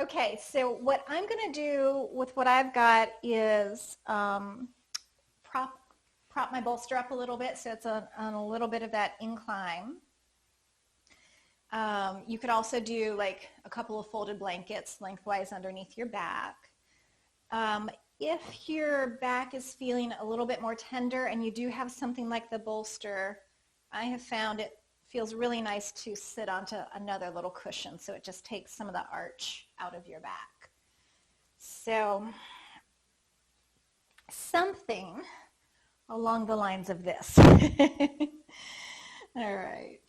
Okay, so what I'm going to do with what I've got is prop prop my bolster up a little bit so it's on a little bit of that incline. You could also do like a couple of folded blankets lengthwise underneath your back. Um, if your back is feeling a little bit more tender and you do have something like the bolster, I have found it feels really nice to sit onto another little cushion so it just takes some of the arch out of your back. So something along the lines of this. All right.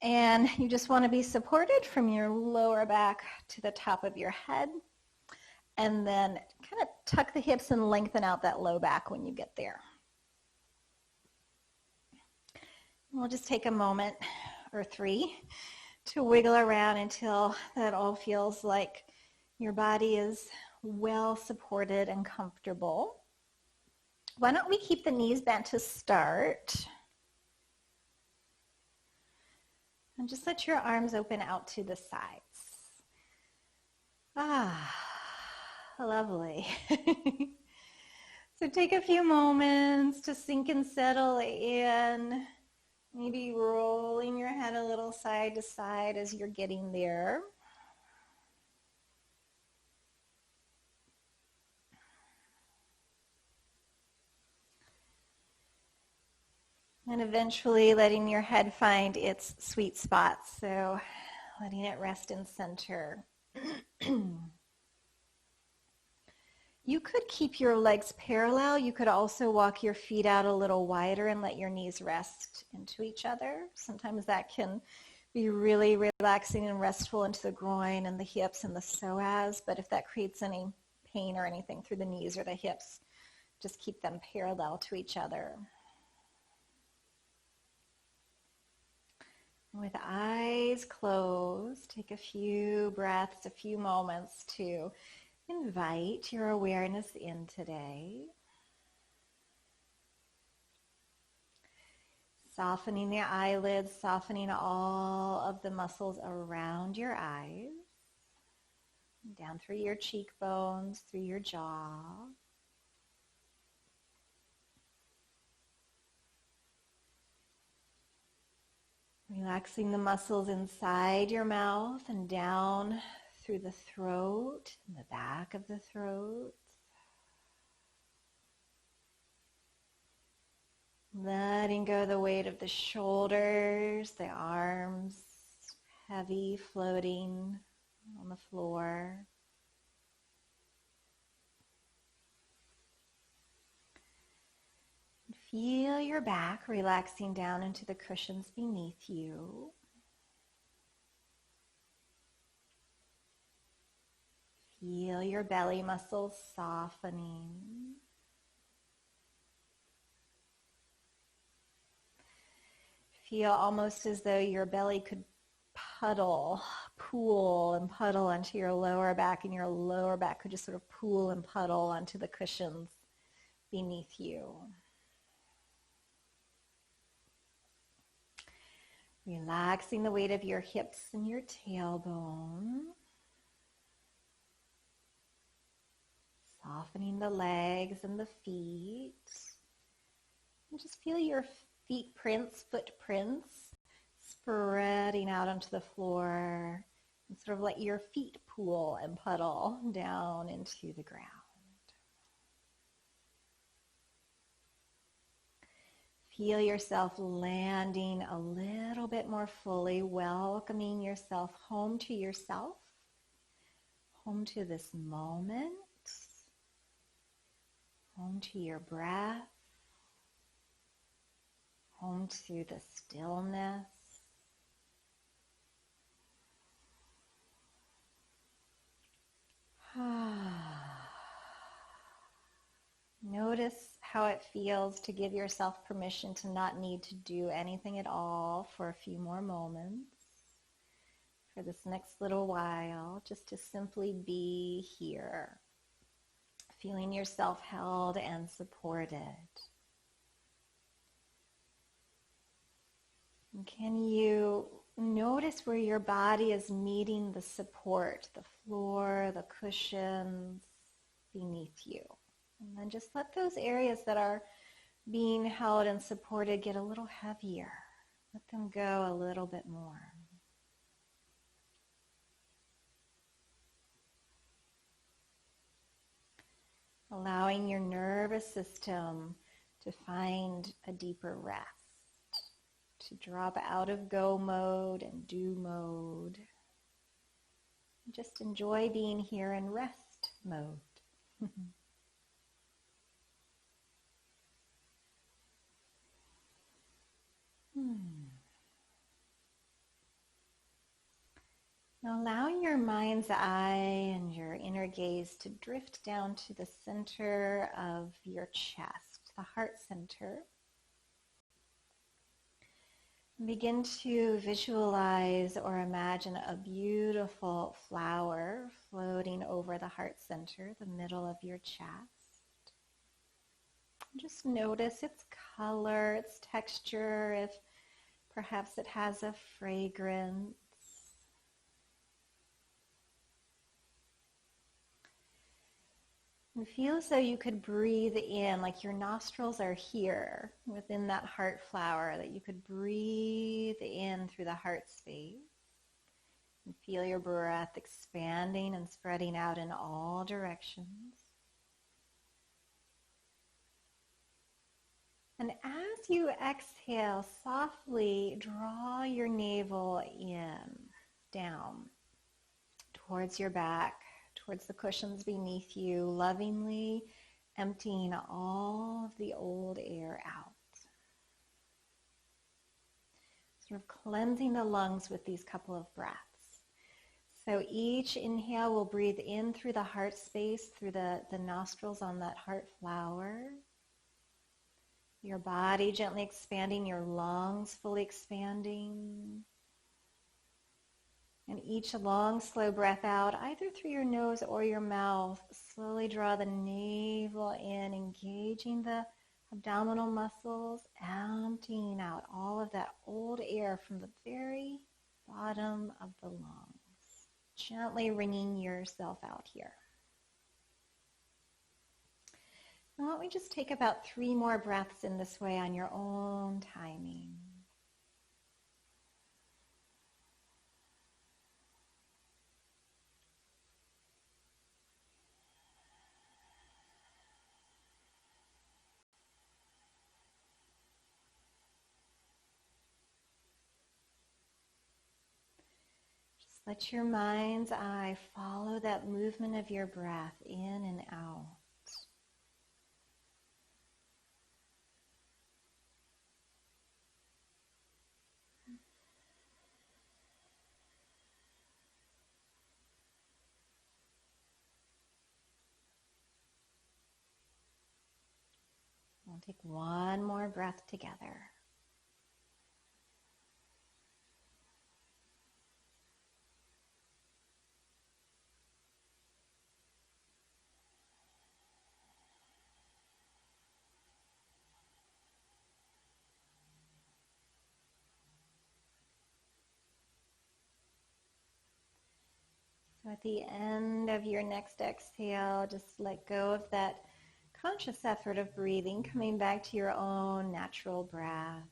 And you just want to be supported from your lower back to the top of your head. And then kind of tuck the hips and lengthen out that low back when you get there. We'll just take a moment or three to wiggle around until that all feels like your body is well supported and comfortable. Why don't we keep the knees bent to start? And just let your arms open out to the sides. Ah, lovely. So take a few moments to sink and settle in. Maybe rolling your head a little side to side as you're getting there. And eventually letting your head find its sweet spot. So letting it rest in center. You could keep your legs parallel. You could also walk your feet out a little wider and let your knees rest into each other. Sometimes that can be really relaxing and restful into the groin and the hips and the psoas. But if that creates any pain or anything through the knees or the hips, just keep them parallel to each other. With eyes closed, take a few breaths, a few moments to invite your awareness in today. Softening the eyelids, softening all of the muscles around your eyes, down through your cheekbones, through your jaw. Relaxing the muscles inside your mouth and down through the throat and the back of the throat. Letting go the weight of the shoulders, the arms, heavy, floating on the floor. Feel your back relaxing down into the cushions beneath you. Feel your belly muscles softening. Feel almost as though your belly could pool and puddle onto your lower back, and your lower back could just sort of pool and puddle onto the cushions beneath you. Relaxing the weight of your hips and your tailbone. Softening the legs and the feet. And just feel your footprints spreading out onto the floor. And sort of let your feet pool and puddle down into the ground. Feel yourself landing a little bit more fully, welcoming yourself home to yourself, home to this moment, home to your breath, home to the stillness. Notice how it feels to give yourself permission to not need to do anything at all for a few more moments, for this next little while, just to simply be here, feeling yourself held and supported. And can you notice where your body is meeting the support, the floor, the cushions beneath you. And then just let those areas that are being held and supported get a little heavier. Let them go a little bit more. Allowing your nervous system to find a deeper rest, to drop out of go mode and do mode. Just enjoy being here in rest mode. Now allowing your mind's eye and your inner gaze to drift down to the center of your chest, the heart center. And begin to visualize or imagine a beautiful flower floating over the heart center, the middle of your chest. Just notice its color, its texture, if perhaps it has a fragrance. And feel as though you could breathe in, like your nostrils are here within that heart flower, that you could breathe in through the heart space. And feel your breath expanding and spreading out in all directions. And as you exhale, softly draw your navel in, down, towards your back, towards the cushions beneath you, lovingly emptying all of the old air out. Sort of cleansing the lungs with these couple of breaths. So each inhale will breathe in through the heart space, through the nostrils on that heart flower. Your body gently expanding, your lungs fully expanding. And each long, slow breath out, either through your nose or your mouth. Slowly draw the navel in, engaging the abdominal muscles, emptying out all of that old air from the very bottom of the lungs. Gently wringing yourself out here. Now, why don't we just take about 3 more breaths in this way on your own timing. Just let your mind's eye follow that movement of your breath in and out. We'll take one more breath together. So at the end of your next exhale, just let go of that conscious effort of breathing, coming back to your own natural breath.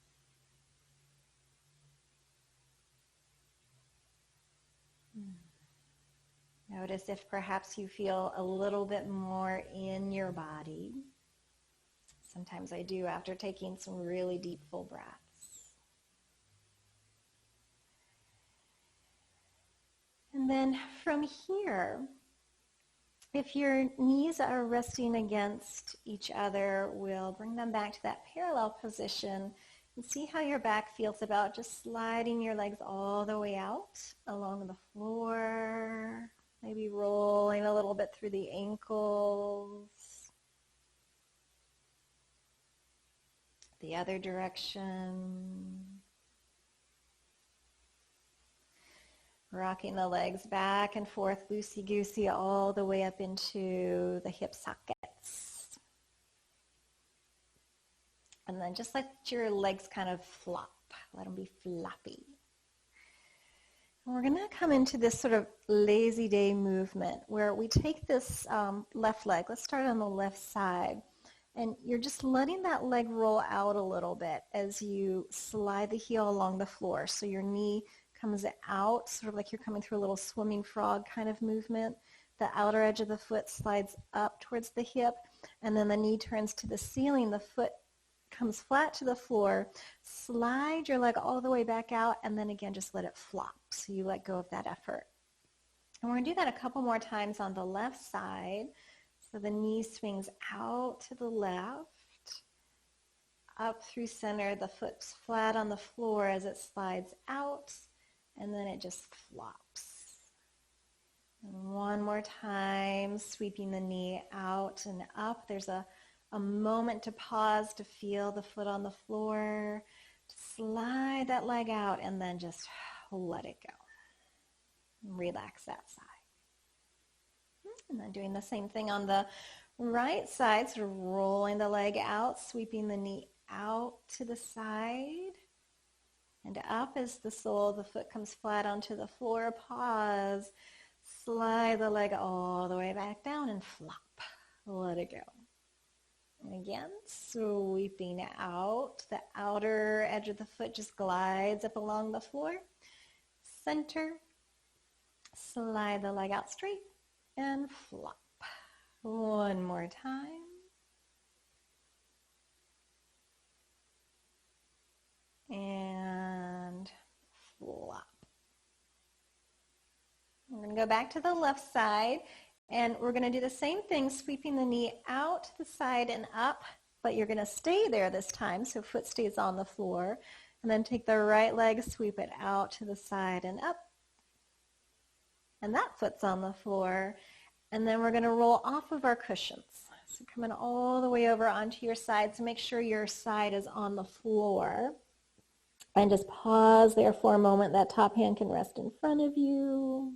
Notice if perhaps you feel a little bit more in your body. Sometimes I do after taking some really deep, full breaths. And then from here, if your knees are resting against each other, we'll bring them back to that parallel position and see how your back feels about just sliding your legs all the way out along the floor, maybe rolling a little bit through the ankles. The other direction. Rocking the legs back and forth, loosey-goosey, all the way up into the hip sockets. And then just let your legs kind of flop. Let them be floppy. We're going to come into this sort of lazy day movement where we take this left leg. Let's start on the left side. And you're just letting that leg roll out a little bit as you slide the heel along the floor. So your knee comes out, sort of like you're coming through a little swimming frog kind of movement. The outer edge of the foot slides up towards the hip, and then the knee turns to the ceiling. The foot comes flat to the floor. Slide your leg all the way back out, and then again just let it flop so you let go of that effort. And we're going to do that a couple more times on the left side. So the knee swings out to the left, up through center. The foot's flat on the floor as it slides out, and then it just flops. And one more time, sweeping the knee out and up. There's a moment to pause to feel the foot on the floor. Slide that leg out and then just let it go. Relax that side. And then doing the same thing on the right side, sort of rolling the leg out, sweeping the knee out to the side and up as the sole of the foot comes flat onto the floor. Pause. Slide the leg all the way back down and flop. Let it go. And again, sweeping out. The outer edge of the foot just glides up along the floor. Center. Slide the leg out straight and flop. One more time. And flop. We're going to go back to the left side, and we're going to do the same thing, sweeping the knee out to the side and up, but you're going to stay there this time, so foot stays on the floor. And then take the right leg, sweep it out to the side and up. And that foot's on the floor. And then we're going to roll off of our cushions. So coming all the way over onto your side. So make sure your side is on the floor. And just pause there for a moment. That top hand can rest in front of you.